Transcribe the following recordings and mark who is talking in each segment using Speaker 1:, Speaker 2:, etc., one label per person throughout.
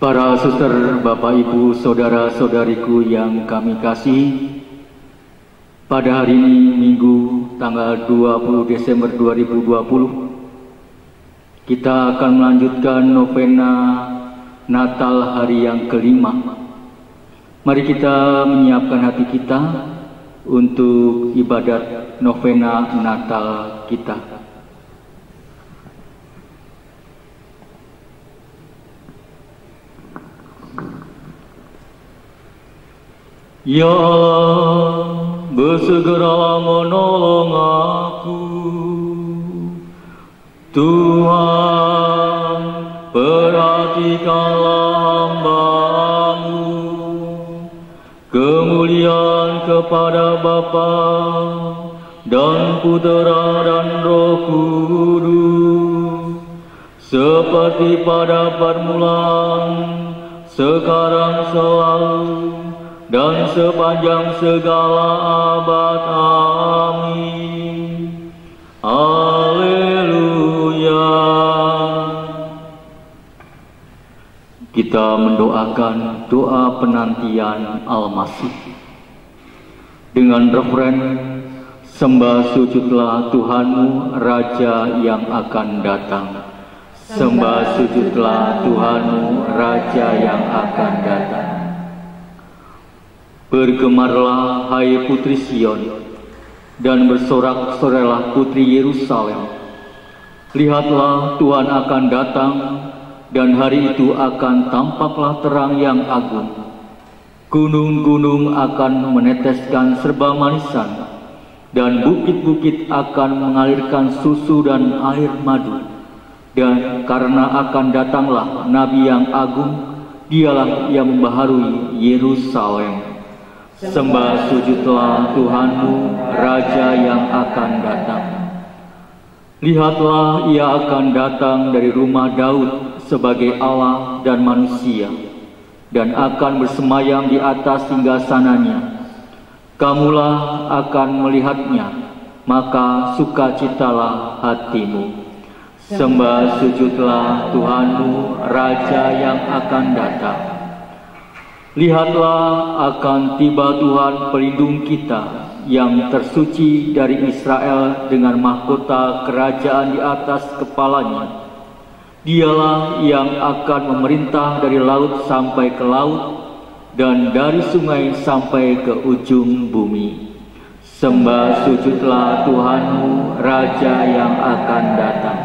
Speaker 1: Para suster, Bapak, Ibu, Saudara-saudariku yang kami kasih, pada hari ini Minggu tanggal 20 Desember 2020, kita akan melanjutkan novena Natal hari yang kelima. Mari kita menyiapkan hati kita untuk ibadat novena Natal kita. Ya Allah, bersegeralah menolong aku. Tuhan, perhatikanlah hamba-Mu. Kemuliaan kepada Bapa dan Putera dan Roh Kudus, seperti pada permulaan, sekarang, selalu, dan sepanjang segala abad. Amin. Haleluya. Kita mendoakan doa penantian Al-Masih dengan referen, sembah sujudlah Tuhanmu, Raja yang akan datang. Sembah sujudlah Tuhanmu, Raja yang akan datang. Bergemarlah, hai putri Sion, dan bersorak-sorailah putri Yerusalem. Lihatlah, Tuhan akan datang, dan hari itu akan tampaklah terang yang agung. Gunung-gunung akan meneteskan serba manisan, dan bukit-bukit akan mengalirkan susu dan air madu. Dan karena akan datanglah Nabi yang agung, dialah yang membaharui Yerusalem. Sembah sujudlah Tuhanmu, Raja yang akan datang. Lihatlah, Ia akan datang dari rumah Daud sebagai Allah dan manusia, dan akan bersemayam di atas singgasananya. Kamulah akan melihatnya, maka sukacitalah hatimu. Sembah sujudlah Tuhanmu, Raja yang akan datang. Lihatlah, akan tiba Tuhan pelindung kita yang tersuci dari Israel dengan mahkota kerajaan di atas kepalanya. Dialah yang akan memerintah dari laut sampai ke laut dan dari sungai sampai ke ujung bumi. Sembah sujudlah Tuhanmu, Raja yang akan datang.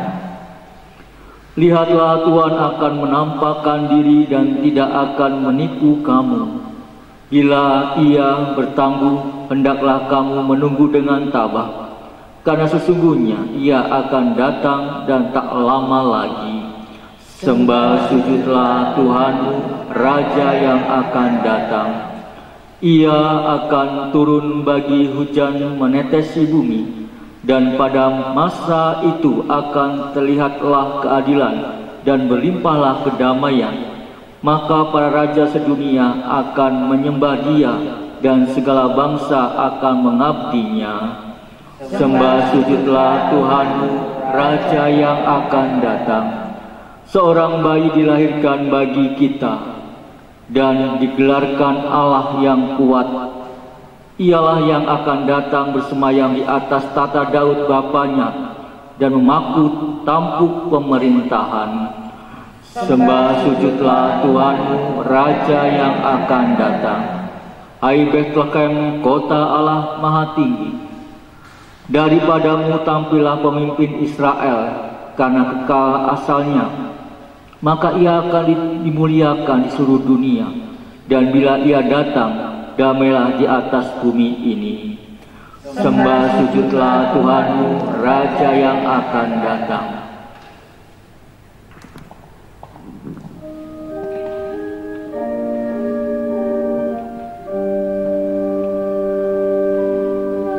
Speaker 1: Lihatlah, Tuhan akan menampakkan diri dan tidak akan menipu kamu. Bila Ia bertangguh, hendaklah kamu menunggu dengan tabah, karena sesungguhnya Ia akan datang dan tak lama lagi. Sembah sujudlah Tuhanmu, Raja yang akan datang. Ia akan turun bagi hujan menetesi bumi, dan pada masa itu akan terlihatlah keadilan dan berlimpahlah kedamaian. Maka para raja sedunia akan menyembah Dia, dan segala bangsa akan mengabdinya. Sembah sujudlah Tuhanmu, Raja yang akan datang. Seorang bayi dilahirkan bagi kita, dan digelarkan Allah yang kuat. Ialah yang akan datang bersemayam di atas tata Daud bapanya, dan memaku tampuk pemerintahan. Sembah sujudlah Tuhanmu, Raja yang akan datang. Hai Betlehem, kota Allah Maha Tinggi, daripadamu tampillah pemimpin Israel, karena kekal asalnya. Maka ia akan dimuliakan di seluruh dunia, dan bila Ia datang, damailah di atas bumi ini. Sembah sujudlah Tuhanmu, Raja yang akan datang.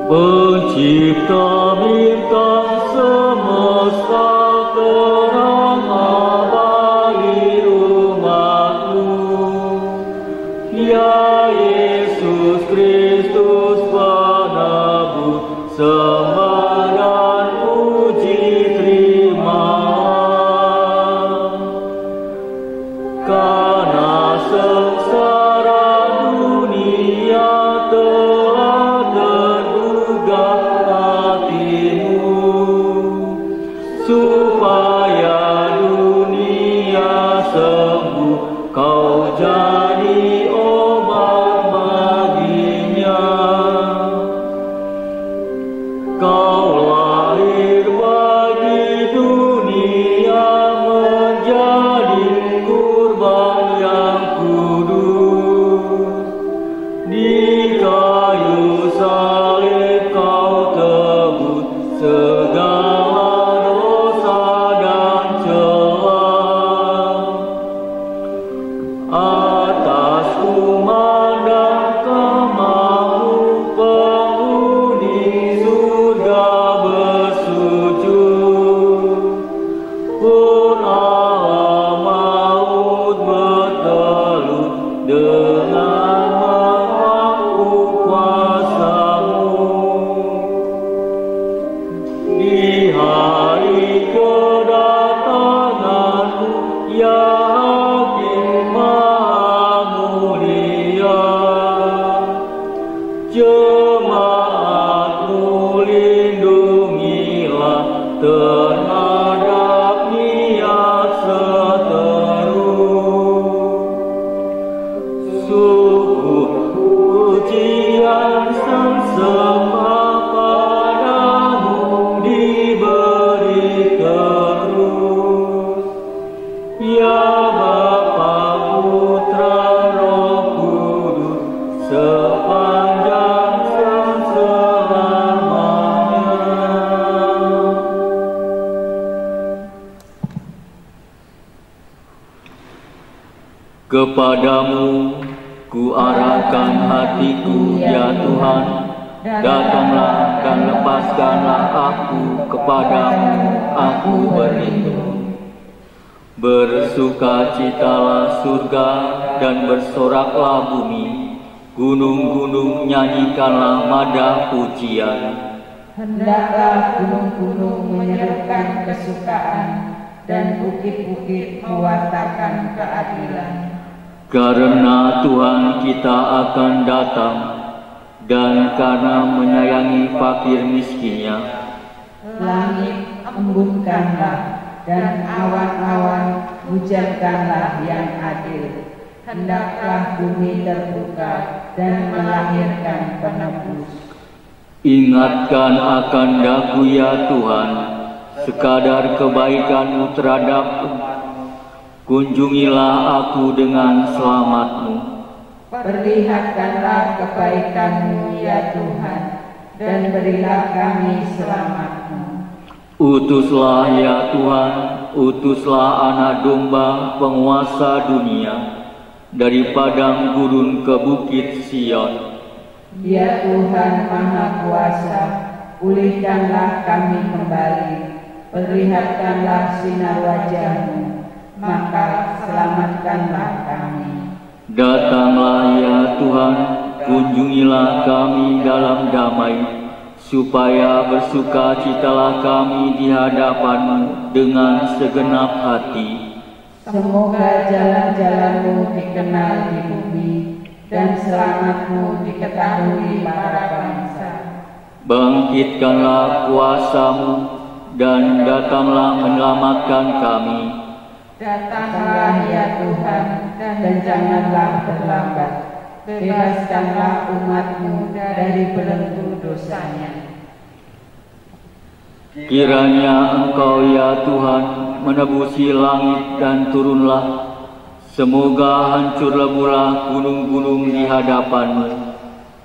Speaker 1: Pencipta bintang semesta, terang abadi rumah-Mu. Ya Yesus Kristus penebus, sembah dan puji terima. Karena supaya dunia sembuh, Kau jadi obat baginya. Kau lahir bagi dunia menjadi kurban yang kudus. Di kayu salib Kau tebus segala dosa dan celah. Atas kumandang Kau penghuni surga bersujud, pun alam maut bertelut dengan mengaku kuasa-Mu. Di hari kedatangan-Mu, ya Hakim Maha Mulia, jemaat-Mu lindungilah terhadap niat seterus. Syukur pujian sembah padamu diberi terus, ya Bapa, Putra, Roh Kudus, sepanjang selamanya. Kepadamu ku arahkan hatiku, ya Tuhan. Datanglah dan lepaskanlah aku, kepadamu aku berlindung. Bersukacitalah surga dan bersoraklah bumi, gunung-gunung nyanyikanlah madah pujian.
Speaker 2: Hendaklah gunung-gunung menyerukan kesukaan dan bukit-bukit mewartakan keadilan.
Speaker 1: Karena Tuhan kita akan datang, dan karena menyayangi fakir miskinnya,
Speaker 2: Langit embunkanlah dan awan-awan hujankanlah yang adil. Hendaklah bumi terbuka dan melahirkan penebus.
Speaker 1: ingatkan akan daku, ya Tuhan, sekadar kebaikan-Mu terhadapku. Kunjungilah aku dengan selamat-Mu.
Speaker 2: Perlihatkanlah kebaikan-Mu, ya Tuhan, dan berilah kami selamat-Mu.
Speaker 1: Utuslah, ya Tuhan, utuslah anak domba penguasa dunia dari padang gurun ke bukit Sion.
Speaker 2: Ya Tuhan Maha Kuasa, pulihkanlah kami kembali, perlihatkanlah sinar wajah-Mu, maka selamatkanlah kami.
Speaker 1: Datanglah, ya Tuhan, kunjungilah kami dalam damai, supaya bersukacitalah kami di hadapan-Mu dengan segenap hati.
Speaker 2: Semoga jalan-jalan-Mu dikenal di bumi, dan selamat-Mu diketahui para bangsa.
Speaker 1: Bangkitkanlah kuasa-Mu, dan datanglah menyelamatkan kami.
Speaker 2: Datanglah, ya Tuhan, dan janganlah terlambat. Bebaskanlah umat-Mu dari belenggu dosanya.
Speaker 1: Kiranya Engkau, ya Tuhan, menebusi langit dan turunlah. Semoga hancur leburlah gunung-gunung di hadapan-Mu.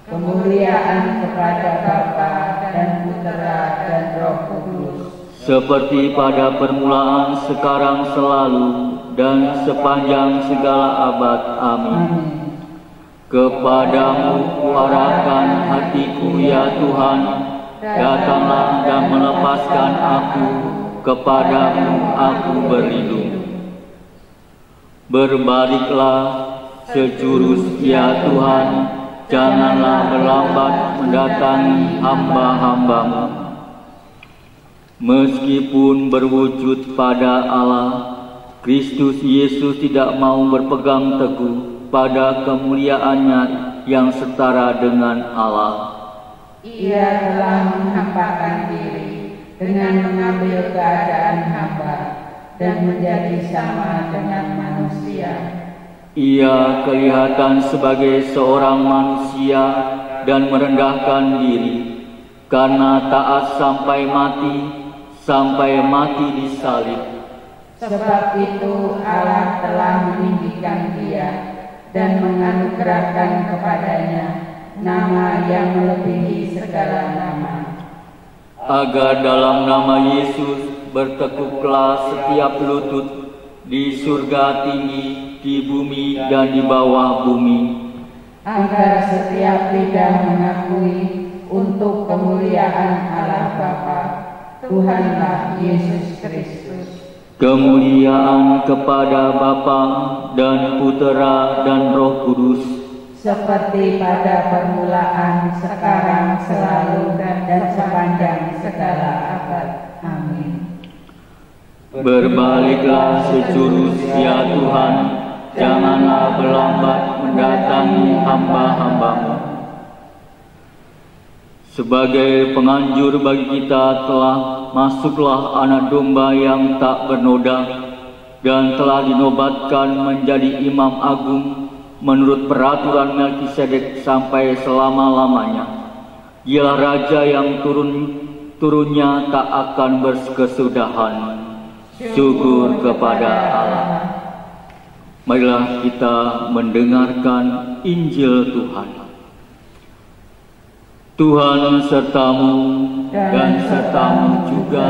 Speaker 2: Kemuliaan kepada Bapa dan Putera dan Roh Kudus,
Speaker 1: seperti pada permulaan, sekarang, selalu, dan sepanjang segala abad. Amin. Kepadamu kuarahkan hatiku, ya Tuhan. Datanglah dan melepaskan aku, kepadamu aku berlindung. Berbaliklah sejurus, ya Tuhan, janganlah berlambat mendatangi hamba-hamba-Mu. Meskipun berwujud pada Allah, Kristus Yesus tidak mau berpegang teguh pada kemuliaannya yang setara dengan Allah.
Speaker 2: Ia telah menghampakan diri dengan mengambil keadaan hamba dan menjadi sama dengan manusia.
Speaker 1: Ia kelihatan sebagai seorang manusia dan merendahkan diri, karena taat sampai mati disalib.
Speaker 2: Sebab itu Allah telah meninggikan dia dan menganugerahkan kepadanya nama yang melebihi segala nama,
Speaker 1: agar dalam nama Yesus bertekuklah setiap lutut di surga tinggi, di bumi dan di bawah bumi,
Speaker 2: agar setiap lidah mengakui untuk kemuliaan Allah Bapa, Tuhanlah Yesus Kristus.
Speaker 1: Kemuliaan kepada Bapa dan Putera dan Roh Kudus,
Speaker 2: seperti pada permulaan, sekarang, selalu, dan sepanjang segala abad. Amin.
Speaker 1: Berbaliklah sejurus ya Tuhan, janganlah berlambat mendatangi hamba-hamba-Mu. Sebagai penganjur bagi kita masuklah anak domba yang tak bernoda dan telah dinobatkan menjadi imam agung menurut peraturan Melkisedek sampai selama-lamanya. Dialah raja yang turunnya tak akan berkesudahan. Syukur kepada Allah. Marilah kita mendengarkan Injil Tuhan. Tuhan sertamu dan sertamu juga.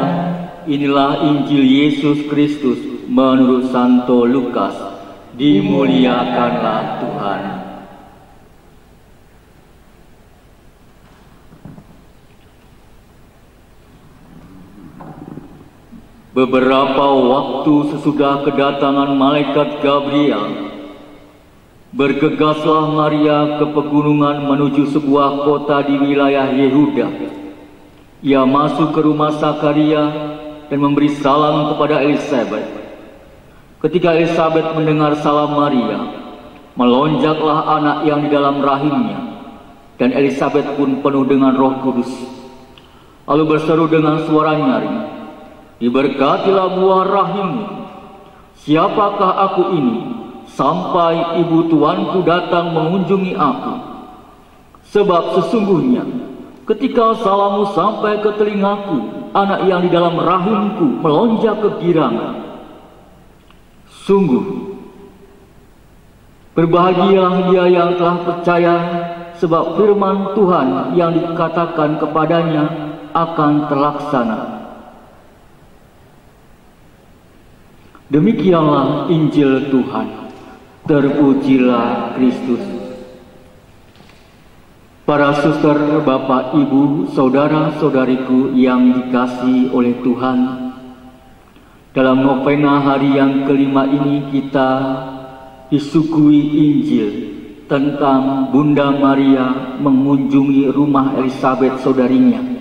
Speaker 1: Inilah Injil Yesus Kristus menurut Santo Lukas. Dimuliakanlah Tuhan. Beberapa waktu sesudah kedatangan malaikat Gabriel, bergegaslah Maria ke pegunungan menuju sebuah kota di wilayah Yehuda. Ia masuk ke rumah Zakaria dan memberi salam kepada Elisabet. Ketika Elisabet mendengar salam Maria, melonjaklah anak yang di dalam rahimnya, dan Elisabet pun penuh dengan Roh Kudus. Lalu berseru dengan suara nyaring, "Diberkatilah buah rahimmu. Siapakah aku ini, sampai ibu tuanku datang mengunjungi aku? Sebab sesungguhnya ketika salammu sampai ke telingaku, anak yang di dalam rahimku melonjak kegirangan. Sungguh, berbahagialah dia yang telah percaya, sebab firman Tuhan yang dikatakan kepadanya akan terlaksana." Demikianlah Injil Tuhan. Terpujilah Kristus. Para suster, bapak, ibu, saudara-saudariku yang dikasihi oleh Tuhan, dalam novena hari yang kelima ini kita disuguhi Injil tentang Bunda Maria mengunjungi rumah Elisabet saudarinya.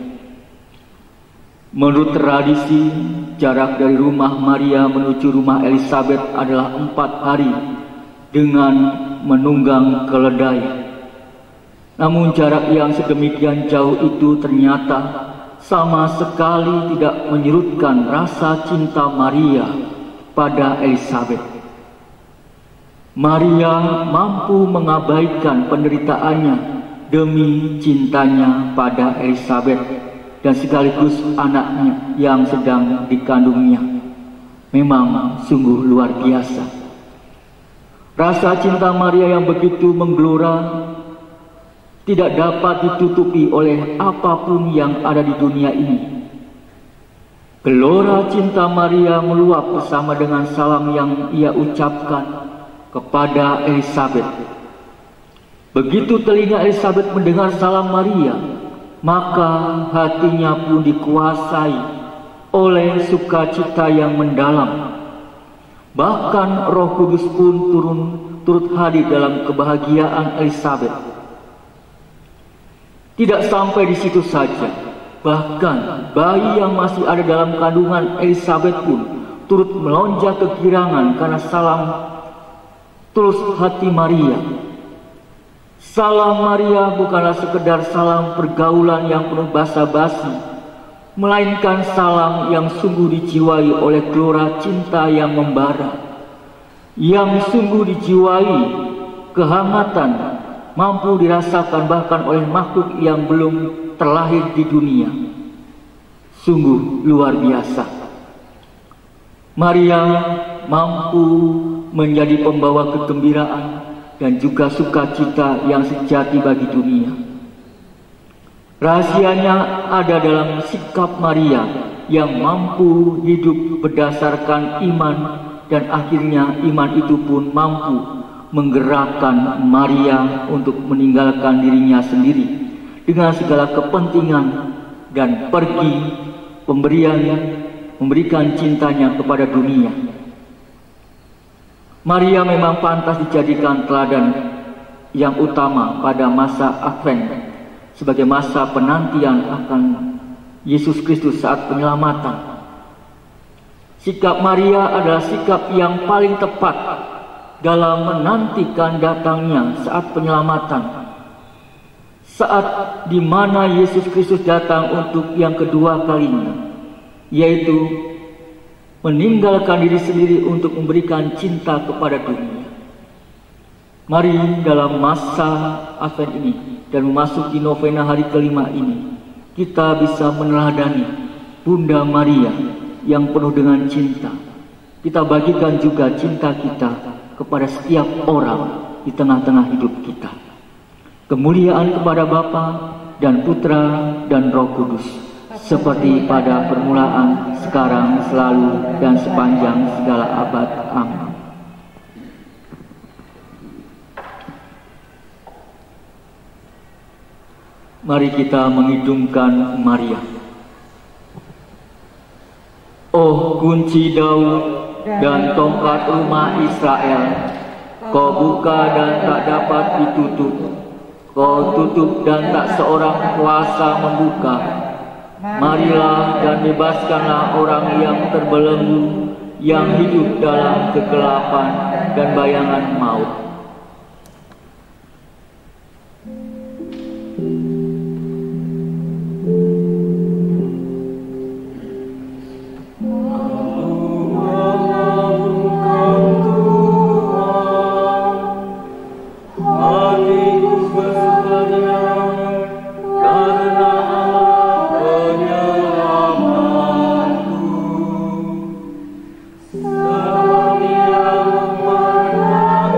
Speaker 1: Menurut tradisi, jarak dari rumah Maria menuju rumah Elisabet adalah 4 hari dengan menunggang keledai. Namun jarak yang sedemikian jauh itu ternyata sama sekali tidak menyurutkan rasa cinta Maria pada Elisabet. Maria mampu mengabaikan penderitaannya demi cintanya pada Elisabet dan sekaligus anaknya yang sedang dikandungnya. Memang sungguh luar biasa. Rasa cinta Maria yang begitu menggelora tidak dapat ditutupi oleh apapun yang ada di dunia ini. Gelora cinta Maria meluap bersama dengan salam yang ia ucapkan kepada Elisabet. Begitu telinga Elisabet mendengar salam Maria, maka hatinya pun dikuasai oleh sukacita yang mendalam. Bahkan Roh Kudus pun turut hadir dalam kebahagiaan Elisabet. Tidak sampai di situ saja, bahkan bayi yang masih ada dalam kandungan Elisabet pun turut melonjak kegirangan karena salam tulus hati Maria. Salam Maria bukanlah sekedar salam pergaulan yang penuh basa-basi, melainkan salam yang sungguh dijiwai oleh gelora cinta yang membara, yang sungguh dijiwai kehangatan mampu dirasakan bahkan oleh makhluk yang belum terlahir di dunia. Sungguh luar biasa. Maria mampu menjadi pembawa kegembiraan dan juga sukacita yang sejati bagi dunia. Rahasianya ada dalam sikap Maria yang mampu hidup berdasarkan iman, dan akhirnya iman itu pun mampu menggerakkan Maria untuk meninggalkan dirinya sendiri dengan segala kepentingan dan pergi memberikan cintanya kepada dunia. Maria memang pantas dijadikan teladan yang utama pada masa Advent sebagai masa penantian akan Yesus Kristus saat penyelamatan. Sikap Maria adalah sikap yang paling tepat dalam menantikan datangnya saat penyelamatan, saat di mana Yesus Kristus datang untuk yang kedua kalinya, yaitu meninggalkan diri sendiri untuk memberikan cinta kepada dunia. Mari dalam masa Advent ini dan memasuki novena hari kelima ini, kita bisa meneladani Bunda Maria yang penuh dengan cinta. Kita bagikan juga cinta kita kepada setiap orang di tengah-tengah hidup kita. Kemuliaan kepada Bapa dan Putra dan Roh Kudus, seperti pada permulaan, sekarang, selalu, dan sepanjang segala abad. Amin. Mari kita mengidungkan Maria. Oh kunci Daud dan tongkat rumah Israel, kau buka dan tak dapat ditutup, kau tutup dan tak seorang kuasa membuka. Marilah dan bebaskanlah orang yang terbelenggu, yang hidup dalam kegelapan dan bayangan maut.
Speaker 3: Setia umat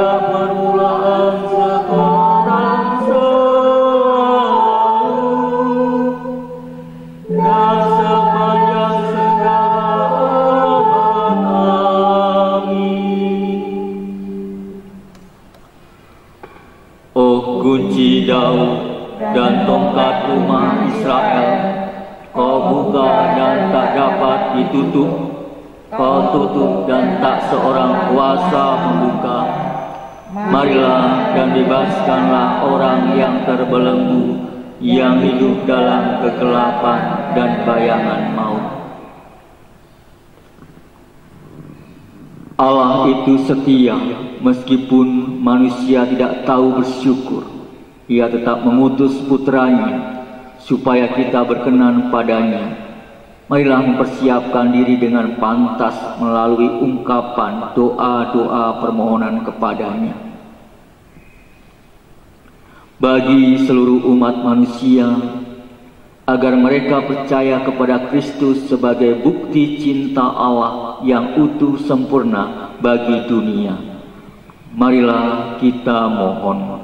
Speaker 1: sejak permulaan sekarang selalu dan sepanjang segala abad. Amin. Oh kunci Daud dan tongkat rumah Israel, kau buka dan tak dapat ditutup, kau tutup dan tak seorang kuasa membuka. Marilah dan bebaskanlah orang yang terbelenggu, yang hidup dalam kegelapan dan bayangan maut. Allah itu setia, meskipun manusia tidak tahu bersyukur. Ia tetap mengutus putranya supaya kita berkenan padanya. Marilah mempersiapkan diri dengan pantas melalui ungkapan doa-doa permohonan kepadanya. Bagi seluruh umat manusia, agar mereka percaya kepada Kristus sebagai bukti cinta Allah yang utuh sempurna bagi dunia. Marilah kita mohon,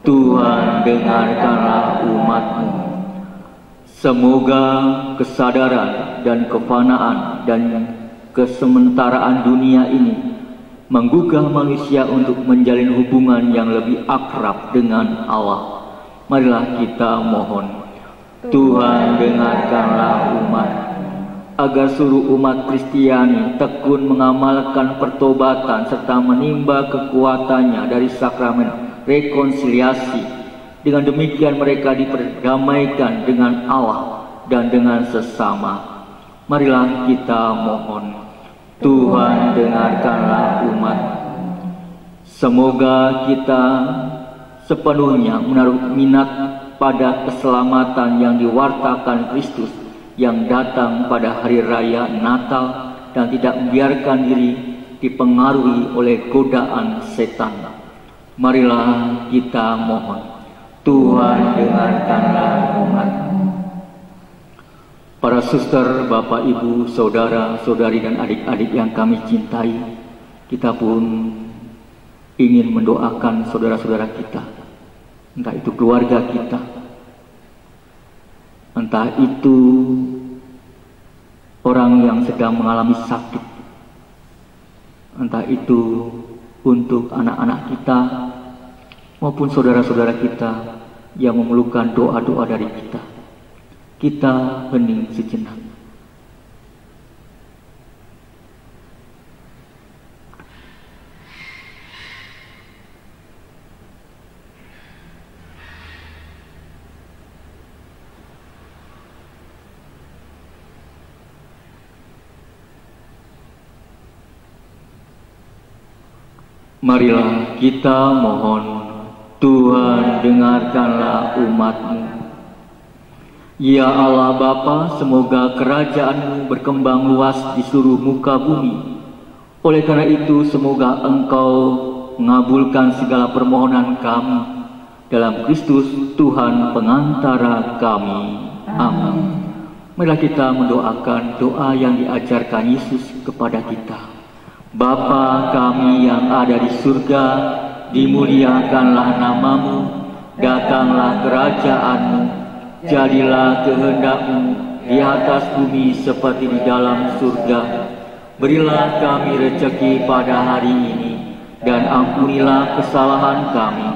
Speaker 1: Tuhan dengarkanlah umat-Mu. Semoga kesadaran dan kefanaan dan kesementaraan dunia ini menggugah manusia untuk menjalin hubungan yang lebih akrab dengan Allah. Marilah kita mohon, Tuhan dengarkanlah umat, agar seluruh umat Kristiani tekun mengamalkan pertobatan serta menimba kekuatannya dari sakramen rekonsiliasi. Dengan demikian mereka diperdamaikan dengan Allah dan dengan sesama. Marilah kita mohon, Tuhan dengarkanlah umat. Semoga kita sepenuhnya menaruh minat pada keselamatan yang diwartakan Kristus yang datang pada hari raya Natal dan tidak membiarkan diri dipengaruhi oleh godaan setan. Marilah kita mohon, Tuhan dengarkanlah umat. Para suster, bapak, ibu, saudara, saudari dan adik-adik yang kami cintai, kita pun ingin mendoakan saudara-saudara kita, entah itu keluarga kita, entah itu orang yang sedang mengalami sakit, entah itu untuk anak-anak kita maupun saudara-saudara kita yang memerlukan doa-doa dari kita. Kita hening sejenak. Marilah kita mohon, Tuhan dengarkanlah umat-Mu. Ya Allah Bapa, semoga kerajaan-Mu berkembang luas di seluruh muka bumi. Oleh karena itu, semoga Engkau mengabulkan segala permohonan kami dalam Kristus Tuhan pengantara kami. Amin. Marilah kita mendoakan doa yang diajarkan Yesus kepada kita. Bapa kami yang ada di surga, dimuliakanlah nama-Mu, datanglah kerajaan-Mu, jadilah kehendak-Mu di atas bumi seperti di dalam surga. Berilah kami rezeki pada hari ini, dan ampunilah kesalahan kami,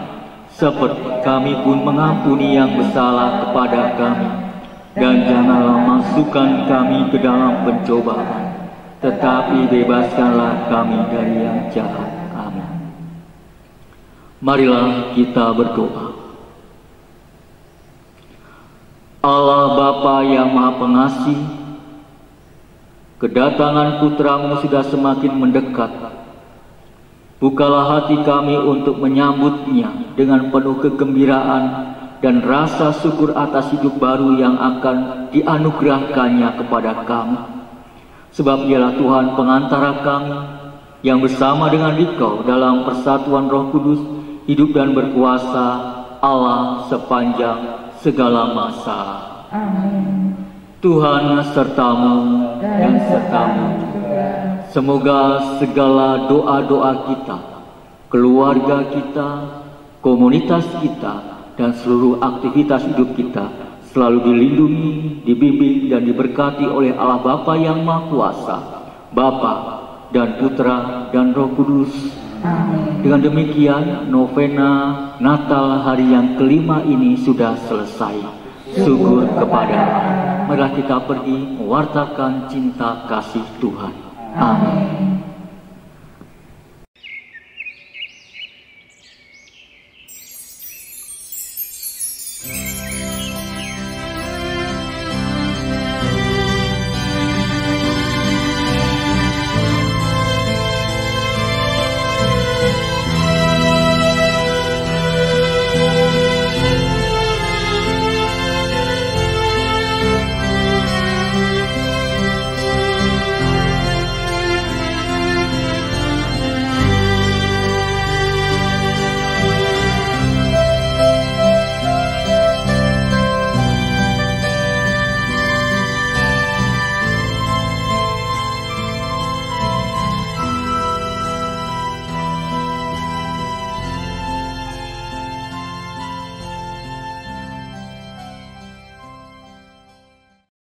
Speaker 1: seperti kami pun mengampuni yang bersalah kepada kami. Dan janganlah masukkan kami ke dalam pencobaan, tetapi bebaskanlah kami dari yang jahat. Amin. Marilah kita berdoa. Allah Bapa yang Maha Pengasih, kedatangan Putra-Mu sudah semakin mendekat. Bukalah hati kami untuk menyambutnya dengan penuh kegembiraan dan rasa syukur atas hidup baru yang akan dianugerahkannya kepada kami. Sebab Dialah Tuhan pengantara kami, yang bersama dengan Dikau dalam persatuan Roh Kudus hidup dan berkuasa Allah sepanjang segala masa.
Speaker 2: Amin.
Speaker 1: Tuhan serta-Mu dan serta-Mu. Semoga segala doa-doa kita keluarga kita, komunitas kita, dan seluruh aktivitas hidup kita selalu dilindungi, dibimbing, dan diberkati oleh Allah Bapa yang Maha Kuasa, Bapa dan Putra dan Roh Kudus.
Speaker 2: Amin.
Speaker 1: Dengan demikian, novena Natal hari yang kelima ini sudah selesai. Syukur kepada Allah. Marilah kita pergi mewartakan cinta kasih Tuhan. Amin.